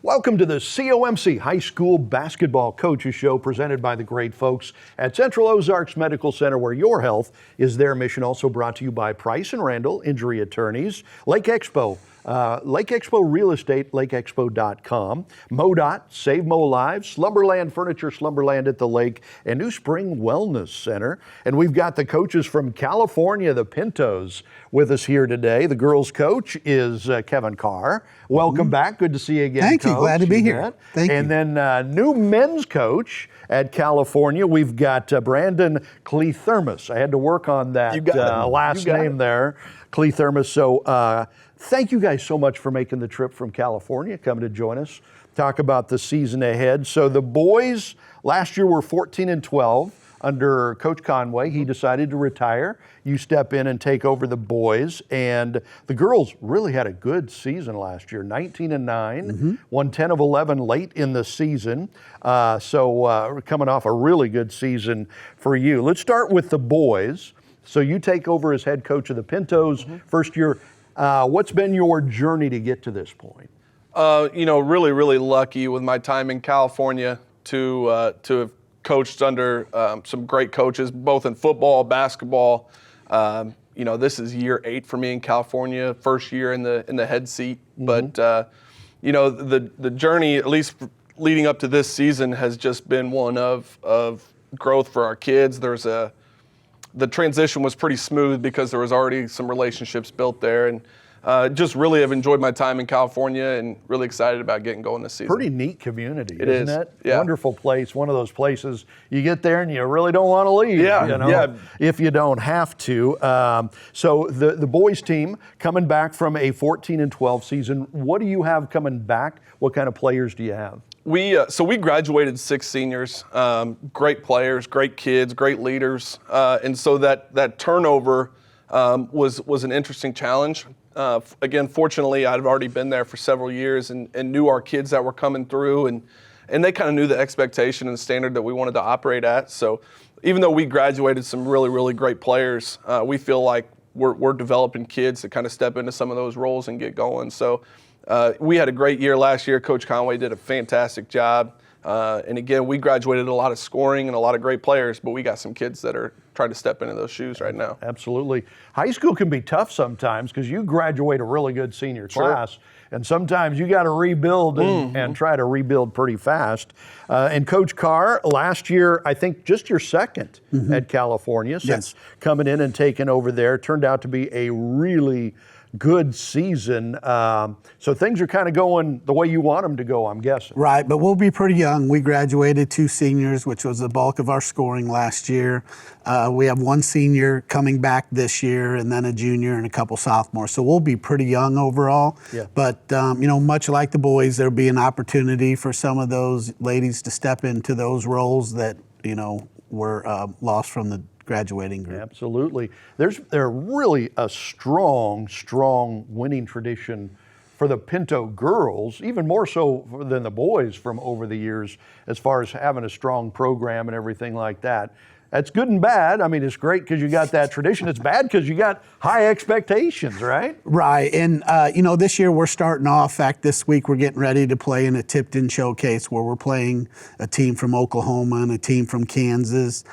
Welcome to the COMC High School Basketball Coaches Show, presented by the great folks at Central Ozarks Medical Center, where your health is their mission. Also brought to you by Price & Randall, injury attorneys, Lake Expo Real Estate, lakeexpo.com, MoDOT, Save Mo Lives, Slumberland Furniture, Slumberland at the Lake, and New Spring Wellness Center. And we've got the coaches from California, the Pintos, with us here today. The girls' coach is Kevin Carr. Welcome back. Good to see you again, Thank you. Coach. Glad to be here. Thank you. And then new men's coach at California, we've got Brandon Clethermus. I had to work on that last name there, Clethermus. So thank you guys so much for making the trip from California, coming to join us, talk about the season ahead. So the boys last year were 14-12 under Coach Conway. He decided to retire. You step in and take over the boys. And the girls really had a good season last year, 19-9, won 10 of 11 late in the season. So we're coming off a really good season for you. Let's start with the boys. So you take over as head coach of the Pintos, first year. What's been your journey to get to this point? Really, really lucky with my time in California to have coached under some great coaches, both in football, basketball. This is year 8 for me in California, first year in the head seat. But the journey, at least leading up to this season, has just been one of growth for our kids. The transition was pretty smooth because there was already some relationships built there, and just really have enjoyed my time in California and really excited about getting going this season. Pretty neat community, It isn't is. it? Yeah. Wonderful place, one of those places you get there and you really don't want to leave, if you don't have to. So the boys team coming back from a 14-12 season, what do you have coming back? What kind of players do you have? We graduated 6 seniors, great players, great kids, great leaders, and so that turnover was an interesting challenge. Again, fortunately, I'd already been there for several years and knew our kids that were coming through, and they kind of knew the expectation and the standard that we wanted to operate at. So even though we graduated some really, really great players, we feel like we're developing kids to kind of step into some of those roles and get going. So we had a great year last year. Coach Conway did a fantastic job. And again, we graduated a lot of scoring and a lot of great players, but we got some kids that are trying to step into those shoes right now. Absolutely. High school can be tough sometimes because you graduate a really good senior class, and sometimes you got to rebuild and try to rebuild pretty fast. And Coach Carr, last year, I think just your second at California since coming in and taking over there, turned out to be a really good season. So things are kind of going the way you want them to go, I'm guessing. Right, but we'll be pretty young. We graduated 2 seniors, which was the bulk of our scoring last year. We have 1 senior coming back this year, and then a junior and a couple sophomores. So we'll be pretty young overall. Yeah. But, much like the boys, there'll be an opportunity for some of those ladies to step into those roles that, were lost from the graduating group. Absolutely. There's really a strong winning tradition for the Pinto girls, even more so than the boys from over the years, as far as having a strong program and everything like that. That's good and bad. I mean, it's great because you got that tradition. It's bad because you got high expectations, right? Right. And, this year we're starting off. In fact, this week we're getting ready to play in a Tipton showcase where we're playing a team from Oklahoma and a team from Kansas.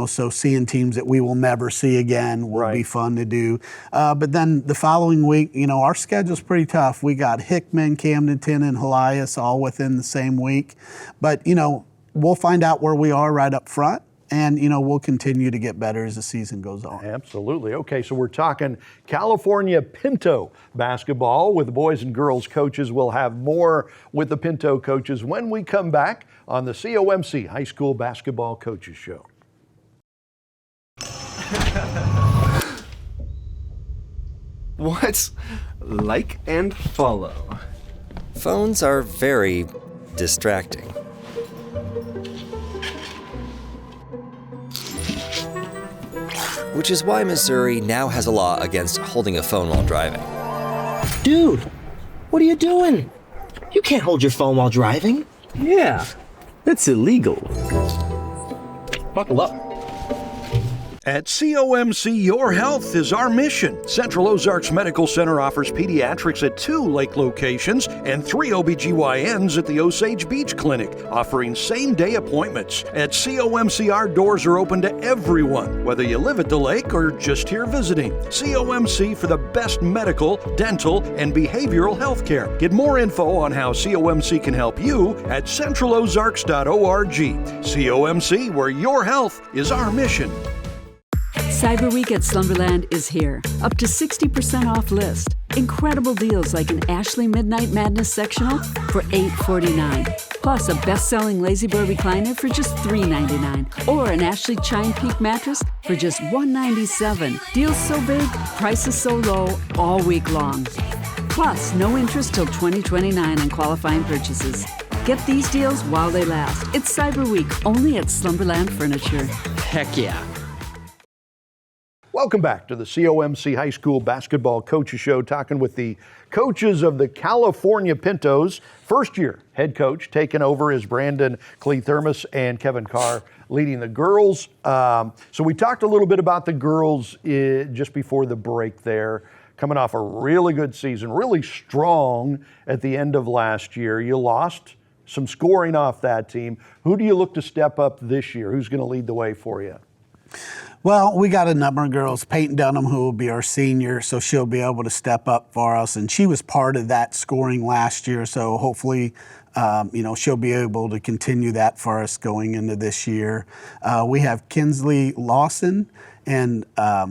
So seeing teams that we will never see again will be fun to do. But then the following week, our schedule's pretty tough. We got Hickman, Camdenton, and Helias all within the same week. But, we'll find out where we are right up front. And, we'll continue to get better as the season goes on. Absolutely. Okay, so we're talking California Pinto basketball with the boys and girls coaches. We'll have more with the Pinto coaches when we come back on the COMC High School Basketball Coaches Show. What's like and follow? Phones are very distracting. Which is why Missouri now has a law against holding a phone while driving. Dude, what are you doing? You can't hold your phone while driving. Yeah, that's illegal. Buckle up. At COMC, your health is our mission. Central Ozarks Medical Center offers pediatrics at 2 lake locations and 3 OBGYNs at the Osage Beach Clinic, offering same-day appointments. At COMC, our doors are open to everyone, whether you live at the lake or just here visiting. COMC for the best medical, dental, and behavioral health care. Get more info on how COMC can help you at centralozarks.org. COMC, where your health is our mission. Cyber Week at Slumberland is here. Up to 60% off list. Incredible deals like an Ashley Midnight Madness sectional for $8.49. Plus a best-selling Lazy Boy recliner for just $3.99. Or an Ashley Chime Peak mattress for just $197. Deals so big, prices so low, all week long. Plus, no interest till 2029 on qualifying purchases. Get these deals while they last. It's Cyber Week, only at Slumberland Furniture. Heck yeah. Welcome back to the COMC High School Basketball Coaches Show, talking with the coaches of the California Pintos. First year head coach taking over is Brandon Cleathermos and Kevin Carr leading the girls. So we talked a little bit about the girls just before the break there, coming off a really good season, really strong at the end of last year. You lost some scoring off that team. Who do you look to step up this year? Who's going to lead the way for you? Well, we got a number of girls. Peyton Dunham, who will be our senior, so she'll be able to step up for us. And she was part of that scoring last year, so hopefully, she'll be able to continue that for us going into this year. We have Kinsley Lawson and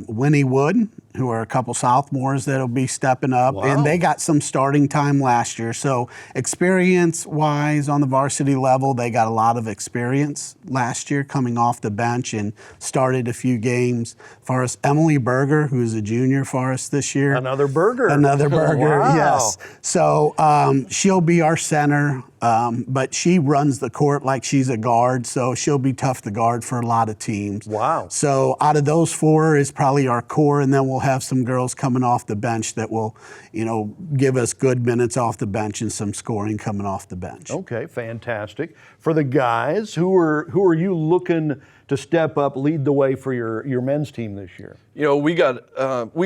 Winnie Wood, who are a couple sophomores that'll be stepping up. Wow. And they got some starting time last year. So experience-wise on the varsity level, they got a lot of experience last year coming off the bench and started a few games for us. Emily Berger, who's a junior for us this year. Another Berger. Another Berger, Wow. yes. So she'll be our center, but she runs the court like she's a guard, so she'll be tough to guard for a lot of teams. Wow. So out of those 4 is probably our core, and then we'll have some girls coming off the bench that will, give us good minutes off the bench and some scoring coming off the bench. Okay, fantastic. For the guys, who are you looking to step up, lead the way for your men's team this year? We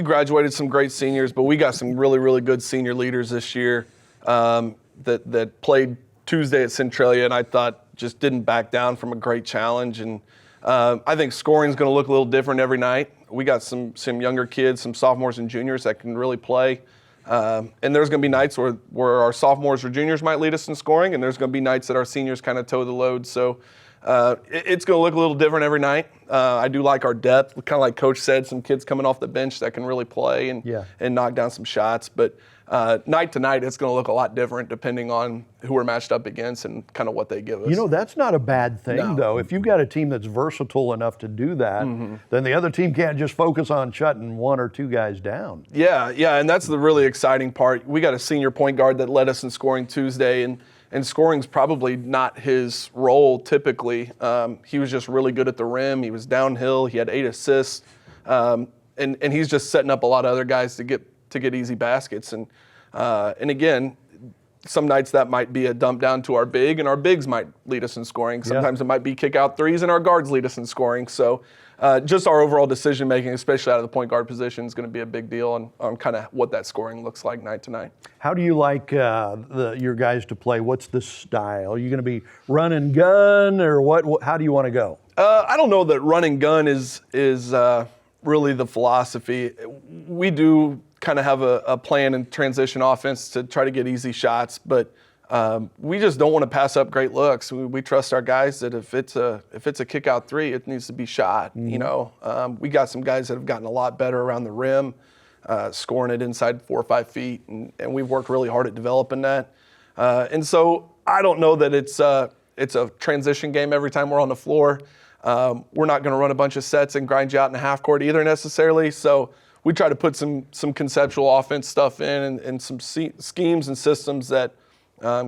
graduated some great seniors, but we got some really, really good senior leaders this year that played Tuesday at Centralia, and I thought just didn't back down from a great challenge. And I think scoring is going to look a little different every night. We got some younger kids, some sophomores and juniors that can really play. And there's going to be nights where our sophomores or juniors might lead us in scoring, and there's going to be nights that our seniors kind of toe the load. So it's going to look a little different every night. I do like our depth. Kind of like Coach said, some kids coming off the bench that can really play and knock down some shots. But night to night, it's going to look a lot different depending on who we're matched up against and kind of what they give us. That's not a bad thing, though. If you've got a team that's versatile enough to do that, then the other team can't just focus on shutting 1 or 2 guys down. Yeah, and that's the really exciting part. We got a senior point guard that led us in scoring Tuesday, and scoring's probably not his role typically. He was just really good at the rim. He was downhill. He had 8 assists, and he's just setting up a lot of other guys to get easy baskets. And again, some nights that might be a dump down to our big, and our bigs might lead us in scoring. Sometimes it might be kick out threes, and our guards lead us in scoring. So just our overall decision making, especially out of the point guard position, is going to be a big deal on kind of what that scoring looks like night to night. How do you like your guys to play? What's the style? Are you going to be run and gun, or what? How do you want to go? I don't know that run and gun is really the philosophy. We do kind of have a plan and transition offense to try to get easy shots, but we just don't want to pass up great looks. We trust our guys that if it's a kick out 3, it needs to be shot. Mm-hmm. We got some guys that have gotten a lot better around the rim, scoring it inside 4 or 5 feet, and we've worked really hard at developing that. And so I don't know that it's a transition game every time we're on the floor. We're not going to run a bunch of sets and grind you out in the half court either necessarily. So we try to put some conceptual offense stuff in and some schemes and systems that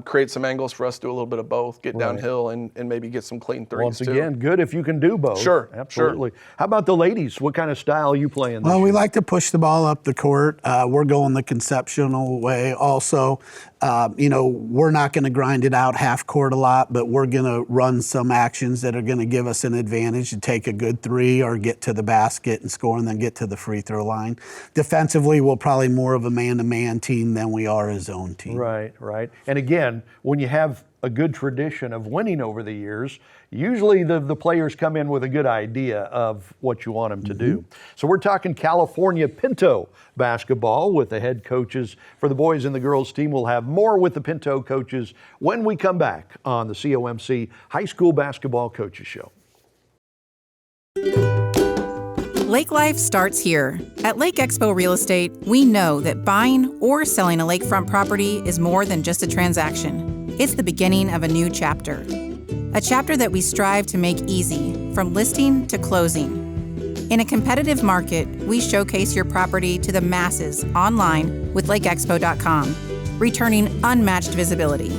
create some angles for us to do a little bit of both, get downhill and maybe get some clean threes Once too. again, good if you can do both. Sure, absolutely. How about the ladies? What kind of style are you playing this Well, we year? like to push the ball up the court. We're going the conceptual way also. We're not going to grind it out half court a lot, but we're going to run some actions that are going to give us an advantage to take a good three or get to the basket and score and then get to the free throw line. Defensively, we're probably more of a man-to-man team than we are a zone team. Right. And again, when you have a good tradition of winning over the years, usually the players come in with a good idea of what you want them to do. So we're talking California Pinto basketball with the head coaches for the boys and the girls team. We'll have more with the Pinto coaches when we come back on the COMC High School Basketball Coaches Show. Lake life starts here. At Lake Expo Real Estate, we know that buying or selling a lakefront property is more than just a transaction. It's the beginning of a new chapter. A chapter that we strive to make easy, from listing to closing. In a competitive market, we showcase your property to the masses online with LakeExpo.com, returning unmatched visibility.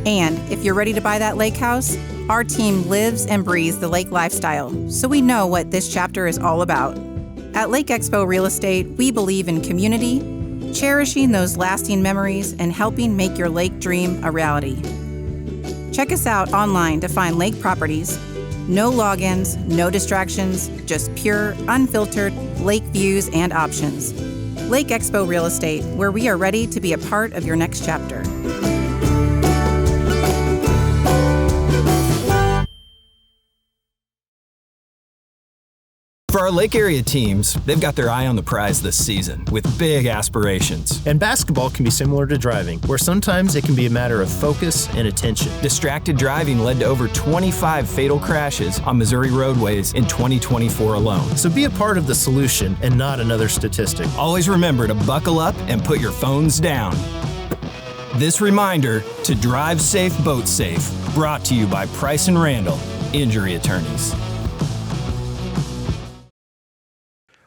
And if you're ready to buy that lake house, our team lives and breathes the lake lifestyle, so we know what this chapter is all about. At Lake Expo Real Estate, we believe in community, cherishing those lasting memories, and helping make your lake dream a reality. Check us out online to find lake properties. No logins, no distractions, just pure, unfiltered lake views and options. Lake Expo Real Estate, where we are ready to be a part of your next chapter. For our Lake area teams, they've got their eye on the prize this season with big aspirations. And basketball can be similar to driving, where sometimes it can be a matter of focus and attention. Distracted driving led to over 25 fatal crashes on Missouri roadways in 2024 alone. So be a part of the solution and not another statistic. Always remember to buckle up and put your phones down. This reminder to drive safe, boat safe, brought to you by Price & Randall, injury attorneys.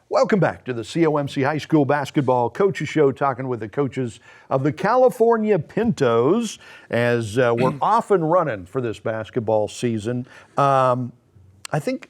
Welcome back to the COMC High School Basketball Coaches Show, talking with the coaches of the California Pintos as we're off and running for this basketball season. I think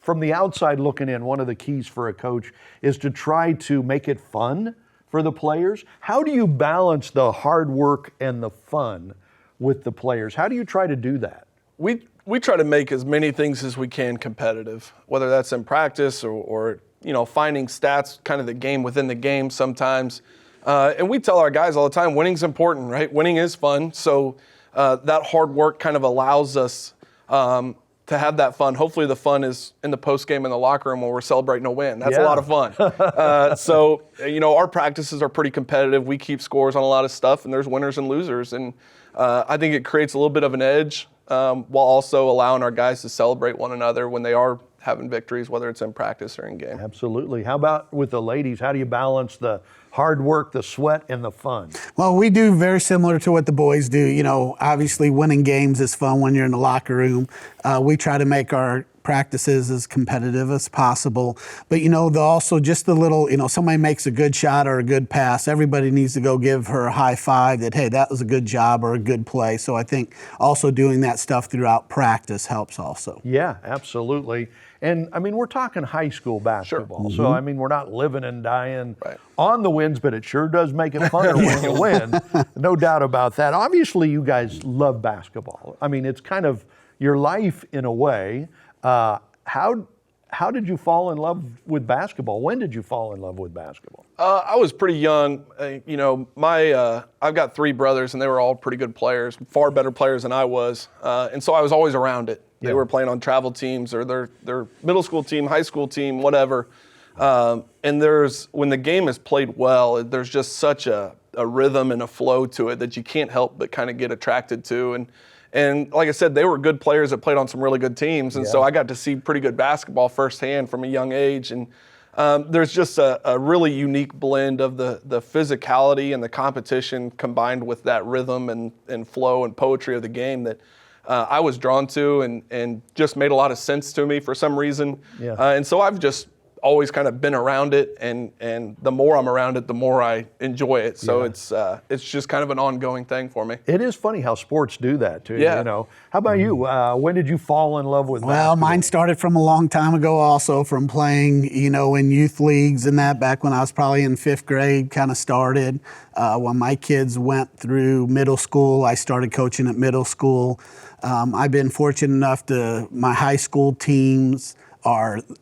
from the outside looking in, one of the keys for a coach is to try to make it fun for the players. How do you balance the hard work and the fun with the players? How do you try to do that? We try to make as many things as we can competitive, whether that's in practice or finding stats, kind of the game within the game sometimes. And we tell our guys all the time, winning's important, right? Winning is fun. So that hard work kind of allows us to have that fun. Hopefully the fun is in the post game in the locker room when we're celebrating a win. That's a lot of fun. So our practices are pretty competitive. We keep scores on a lot of stuff, and there's winners and losers. And I think it creates a little bit of an edge while also allowing our guys to celebrate one another when they are having victories, whether it's in practice or in game. Absolutely. How about with the ladies? How do you balance the hard work, the sweat, and the fun? Well, we do very similar to what the boys do. Obviously winning games is fun when you're in the locker room. We try to make our practices as competitive as possible. But, also just the little, somebody makes a good shot or a good pass, everybody needs to go give her a high five that, hey, that was a good job or a good play. So I think also doing that stuff throughout practice helps also. Yeah, absolutely. And, we're talking high school basketball. Sure. So, we're not living and dying on the wins, but it sure does make it funner when you win. No doubt about that. Obviously, you guys love basketball. It's kind of your life in a way. How did you fall in love with basketball? When did you fall in love with basketball? I was pretty young. I've got three brothers, and they were all pretty good players, far better players than I was. And so I was always around it. They were playing on travel teams or their middle school team, high school team, whatever. And when the game is played well, there's just such a rhythm and a flow to it that you can't help but kind of get attracted to. And like I said, they were good players that played on some really good teams. And so I got to see pretty good basketball firsthand from a young age. And there's just a really unique blend of the physicality and the competition combined with that rhythm and flow and poetry of the game that I was drawn to and just made a lot of sense to me for some reason. And so I've just always kind of been around it, and the more I'm around it, the more I enjoy it. So it's just kind of an ongoing thing for me. It is funny how sports do that too. Yeah. You know. How about you? When did you fall in love with Well, basketball? mine started from a long time ago also, from playing, in youth leagues and that, back when I was probably in 5th grade, kind of started. When my kids went through middle school, I started coaching at middle school. I've been fortunate enough my high school teams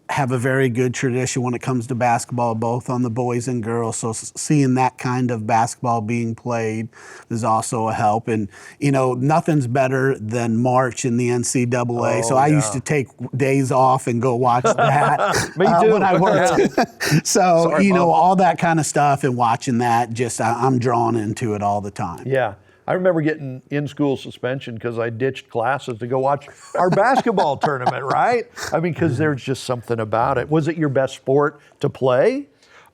have a very good tradition when it comes to basketball, both on the boys and girls. So seeing that kind of basketball being played is also a help. And, nothing's better than March in the NCAA. So I used to take days off and go watch that. Me too. When I worked. So, Sorry, Mom. all that kind of stuff and watching that, I'm drawn into it all the time. Yeah. I remember getting in-school suspension because I ditched classes to go watch our basketball tournament, right? I mean, because there's just something about it. Was it your best sport to play?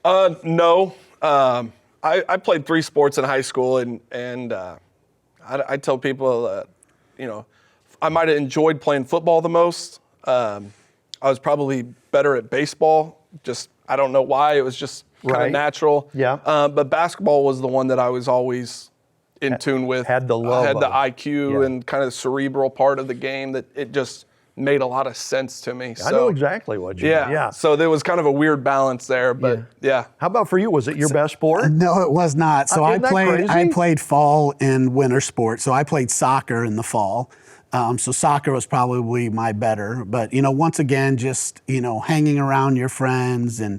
No. I played 3 sports in high school, and I tell people that, I might have enjoyed playing football the most. I was probably better at baseball. Just, I don't know why. It was just kind of natural. Yeah. But basketball was the one that I was always in tune with. Had the love had the of. IQ Yeah. and kind of the cerebral part of the game that it just made a lot of sense to me. I know exactly what you mean. Yeah. So there was kind of a weird balance there, but yeah. How about for you? Was it your best sport? No, it was not. So Isn't that crazy? I played fall and winter sports. So I played soccer in the fall. So soccer was probably my better. But, once again, just, hanging around your friends and,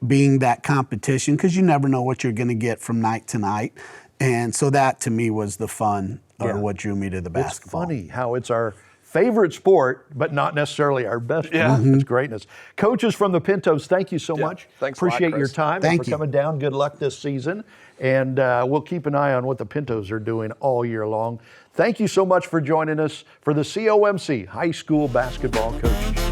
being that competition, because you never know what you're going to get from night to night. And so that to me was the fun or what drew me to the basketball. It's funny how it's our favorite sport, but not necessarily our best sport. Yeah. It's greatness. Coaches from the Pintos, thank you so much. Thanks a lot, Appreciate your Chris. time and Thank for you. coming down. Good luck this season. And we'll keep an eye on what the Pintos are doing all year long. Thank you so much for joining us for the COMC High School Basketball Coaches Show.